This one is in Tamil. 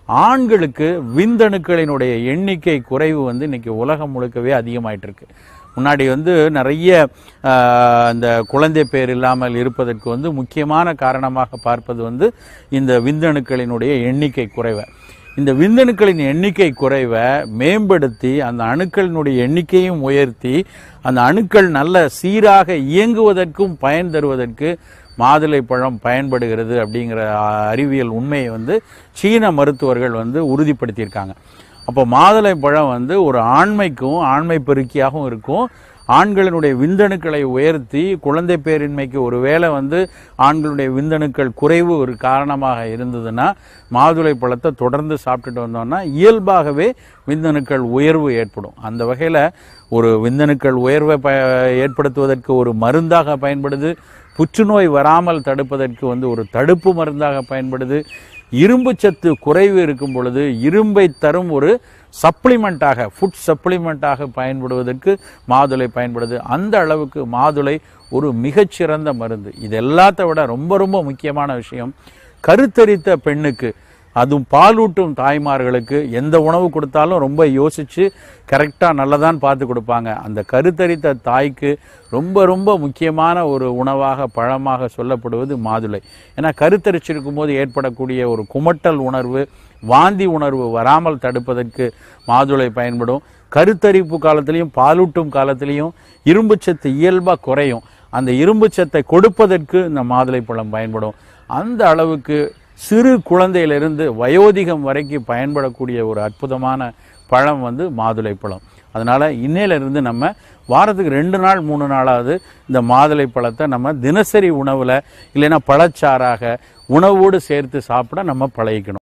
ஆண்களுக்கு விந்தணுக்களினுடைய எண்ணிக்கை குறைவு வந்து இன்னைக்கு உலகம் முழுக்கவே அதிகமாயிட்டு இருக்கு. முன்னாடி வந்து நிறைய அந்த குழந்தை பேர் இல்லாமல் இருப்பதற்கு வந்து முக்கியமான காரணமாக பார்ப்பது வந்து இந்த விந்தணுக்களினுடைய எண்ணிக்கை குறைவை. இந்த விந்தணுக்களின் எண்ணிக்கை குறைவை மேம்படுத்தி அந்த அணுக்களினுடைய எண்ணிக்கையும் உயர்த்தி அந்த அணுக்கள் நல்ல சீராக இயங்குவதற்கும் பயன் தருவதற்கு மாதுளை பழம் பயன்படுகிறது அப்படிங்கிற அறிவியல் உண்மையை வந்து சீன மருத்துவர்கள் வந்து உறுதிப்படுத்தியிருக்காங்க. அப்போ மாதுளை பழம் வந்து ஒரு ஆண்மைக்கும் ஆண்மை பெருக்கியாகவும் இருக்கும். ஆண்களினுடைய விந்தணுக்களை உயர்த்தி குழந்தை பேரின்மைக்கு ஒருவேளை வந்து ஆண்களுடைய விந்தணுக்கள் குறைவு ஒரு காரணமாக இருந்ததுன்னா மாதுளை பழத்தை தொடர்ந்து சாப்பிட்டுட்டு வந்தோம்னா இயல்பாகவே விந்தணுக்கள் உயர்வு ஏற்படும். அந்த வகையில் ஒரு விந்தணுக்கள் உயர்வை ஏற்படுத்துவதற்கு ஒரு மருந்தாக பயன்படுது. புற்றுநோய் வராமல் தடுப்பதற்கு வந்து ஒரு தடுப்பு மருந்தாக பயன்படுது. இரும்பு சத்து குறைவு இருக்கும் பொழுது இரும்பை தரும் ஒரு சப்ளிமெண்ட்டாக ஃபுட் சப்ளிமெண்ட்டாக பயன்படுவதற்கு மாதுளை பயன்படுது. அந்த அளவுக்கு மாதுளை ஒரு மிகச்சிறந்த மருந்து. இது எல்லாத்த விட ரொம்ப ரொம்ப முக்கியமான விஷயம், கருத்தரித்த பெண்ணுக்கு அதுவும் பாலூட்டும் தாய்மார்களுக்கு எந்த உணவு கொடுத்தாலும் ரொம்ப யோசித்து கரெக்டாக நல்லதான் பார்த்து கொடுப்பாங்க. அந்த கருத்தரித்த தாய்க்கு ரொம்ப ரொம்ப முக்கியமான ஒரு உணவாக பழமாக சொல்லப்படுவது மாதுளை. ஏன்னா கருத்தரிச்சிருக்கும் போது ஏற்படக்கூடிய ஒரு குமட்டல் உணர்வு வாந்தி உணர்வு வராமல் தடுப்பதற்கு மாதுளை பயன்படும். கருத்தரிப்பு காலத்திலையும் பாலூட்டும் காலத்திலையும் இரும்பு சத்து இயல்பாக குறையும். அந்த இரும்பு சத்தை கொடுப்பதற்கு இந்த மாதுளை பழம் பயன்படும். அந்த அளவுக்கு சிறு குழந்தையிலிருந்து வயோதிகம் வரைக்கும் பயன்படக்கூடிய ஒரு அற்புதமான பழம் வந்து மாதுளை பழம். அதனால் இன்னையிலிருந்து நம்ம வாரத்துக்கு 2 நாள் 3 நாளாவது இந்த மாதுளை பழத்தை நம்ம தினசரி உணவில் இல்லைன்னா பழச்சாறாக உணவோடு சேர்த்து சாப்பிட நம்ம பழகிக்கணும்.